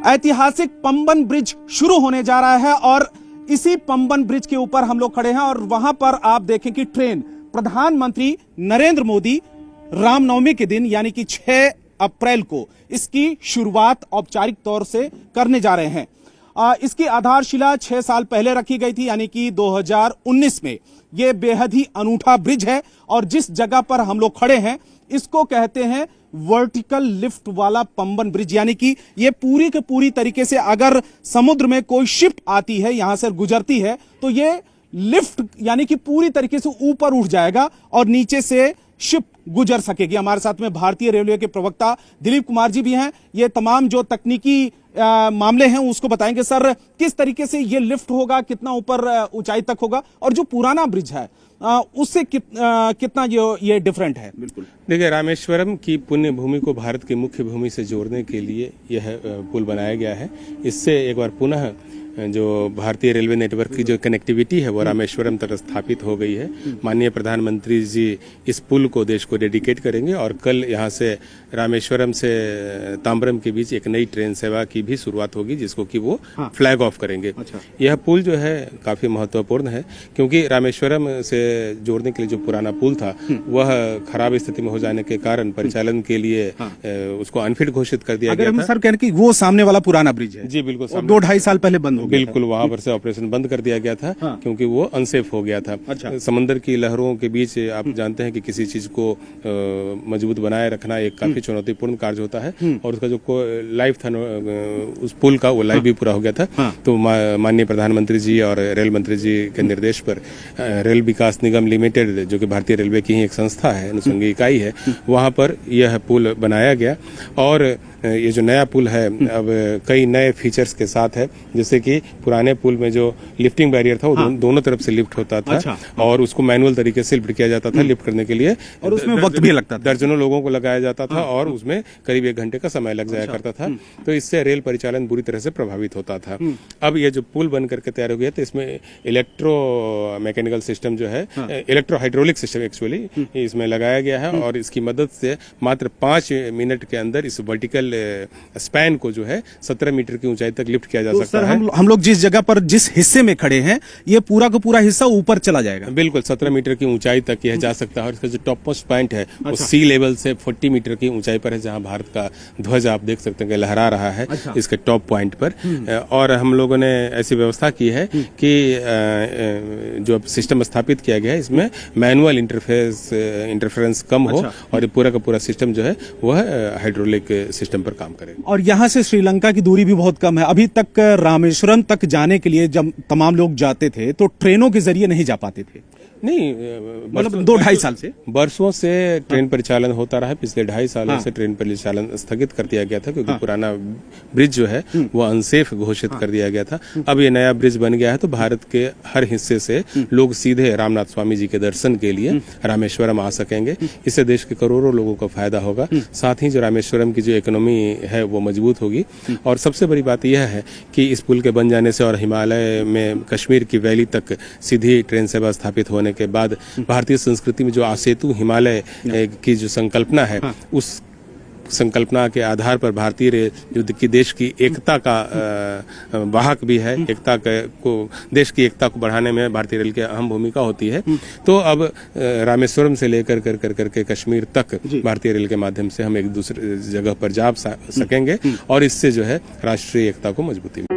ऐतिहासिक पंबन ब्रिज शुरू होने जा रहा है और इसी पंबन ब्रिज के ऊपर हम लोग खड़े हैं और वहां पर आप देखें कि ट्रेन प्रधानमंत्री नरेंद्र मोदी रामनवमी के दिन यानी कि 6 अप्रैल को इसकी शुरुआत औपचारिक तौर से करने जा रहे हैं। इसकी आधारशिला 6 साल पहले रखी गई थी यानी कि 2019 में। यह बेहद ही अनूठा ब्रिज है और जिस जगह पर हम लोग खड़े हैं इसको कहते हैं वर्टिकल लिफ्ट वाला पंबन ब्रिज, यानी कि ये पूरी के पूरी तरीके से अगर समुद्र में कोई शिप आती है यहां से गुजरती है तो ये लिफ्ट यानी कि पूरी तरीके से ऊपर उठ जाएगा और नीचे से शिप गुजर सकेगी। हमारे साथ में भारतीय रेलवे के प्रवक्ता दिलीप कुमार जी भी हैं। ये तमाम जो तकनीकी मामले हैं उसको बताएंगे। सर, किस तरीके से ये लिफ्ट होगा, कितना ऊपर ऊंचाई तक होगा और जो पुराना ब्रिज है उससे कितना ये डिफरेंट है? बिल्कुल, देखिए, रामेश्वरम की पुण्य भूमि को भारत की मुख्य भूमि से जोड़ने के लिए यह पुल बनाया गया है। इससे एक बार पुनः जो भारतीय रेलवे नेटवर्क की जो कनेक्टिविटी है वो रामेश्वरम तक स्थापित हो गई है। माननीय प्रधानमंत्री जी इस पुल को देश को डेडिकेट करेंगे और कल यहाँ से रामेश्वरम से ताम्बरम के बीच एक नई ट्रेन सेवा की भी शुरुआत होगी जिसको कि वो फ्लैग ऑफ करेंगे। अच्छा। यह पुल जो है काफी महत्वपूर्ण है क्योंकि रामेश्वरम से जोड़ने के लिए जो पुराना पुल था वह खराब स्थिति में हो जाने के कारण परिचालन के लिए उसको अनफिट घोषित कर दिया गया था। सर कह रहे कि वो सामने वाला पुराना ब्रिज है। जी बिल्कुल, 2-2.5 साल पहले बंद हो गया। बिल्कुल, वहां पर से ऑपरेशन बंद कर दिया गया था क्योंकि वो अनसेफ हो गया था। अच्छा। समंदर की लहरों के बीच आप जानते हैं कि किसी चीज को मजबूत बनाए रखना एक काफी चुनौतीपूर्ण कार्य होता है और उसका जो लाइफ था उस पुल का वो लाइफ भी पूरा हो गया था। तो माननीय प्रधानमंत्री जी और रेल मंत्री जी के निर्देश पर रेल विकास निगम लिमिटेड जो कि भारतीय रेलवे की ही एक संस्था है, अनुषंगी इकाई है, वहां पर यह पुल बनाया गया और ये जो नया पुल है अब कई नए फीचर्स के साथ है। जैसे कि पुराने पुल में जो लिफ्टिंग बैरियर था वो दोनों तरफ से लिफ्ट होता था। अच्छा। और उसको मैनुअल तरीके से लिफ्ट किया जाता था लिफ्ट करने के लिए और उसमें वक्त भी लगता था। दर्जनों लोगों को लगाया जाता था और उसमें करीब 1 घंटे का समय लग जाया करता था। तो इससे रेल परिचालन बुरी तरह से प्रभावित होता था। अब ये जो पुल बन करके तैयार हो गया तो इसमें इलेक्ट्रो मैकेनिकल सिस्टम जो है, इलेक्ट्रो हाइड्रोलिक सिस्टम एक्चुअली इसमें लगाया गया है और इसकी मदद से मात्र 5 मिनट के अंदर इस वर्टिकल स्पैन को जो है 17 मीटर की ऊंचाई तक लिफ्ट किया जा सकता है। हम लोग जिस जगह पर जिस हिस्से में खड़े हैं ये पूरा का पूरा हिस्सा ऊपर चला जाएगा। बिल्कुल, 17 मीटर की ऊंचाई तक यह जा सकता है और इसका जो टॉप मोस्ट पॉइंट है वो सी लेवल से 40 मीटर की ऊंचाई पर है जहां भारत का ध्वज आप देख सकते हैं कि लहरा रहा है इसके टॉप पॉइंट पर। और हम लोगों ने ऐसी व्यवस्था की है कि जो सिस्टम स्थापित किया गया है इसमें मैनुअल इंटरफेरेंस कम हो और ये पूरा का पूरा सिस्टम जो है वह हाइड्रोलिक सिस्टम पर काम करेगा। और यहाँ से श्रीलंका की दूरी भी बहुत कम है। अभी तक रामेश्वरम तक जाने के लिए जब तमाम लोग जाते थे तो ट्रेनों के जरिए नहीं जा पाते थे। नहीं, मतलब 2-2.5 साल से वर्षों से ट्रेन परिचालन होता रहा है। पिछले 2.5 सालों से ट्रेन परिचालन स्थगित कर दिया गया था क्योंकि पुराना ब्रिज जो है वो अनसेफ घोषित कर दिया गया था। अब ये नया ब्रिज बन गया है तो भारत के हर हिस्से से लोग सीधे रामनाथ स्वामी जी के दर्शन के लिए रामेश्वरम आ सकेंगे। इससे देश के करोड़ों लोगों को फायदा होगा। साथ ही जो रामेश्वरम की जो इकोनॉमी है वो मजबूत होगी और सबसे बड़ी बात यह है कि इस पुल के बन जाने से और हिमालय में कश्मीर की वैली तक सीधी ट्रेन सेवा स्थापित होने के बाद भारतीय संस्कृति में जो आसेतु हिमालय की जो संकल्पना है उस संकल्पना के आधार पर भारतीय जो कि देश की एकता का वाहक भी है, देश की एकता को बढ़ाने में भारतीय रेल की अहम भूमिका होती है। तो अब रामेश्वरम से लेकर करके कश्मीर तक भारतीय रेल के माध्यम से हम एक दूसरे जगह पर जा सकेंगे और इससे जो है राष्ट्रीय एकता को मजबूती मिलेगी।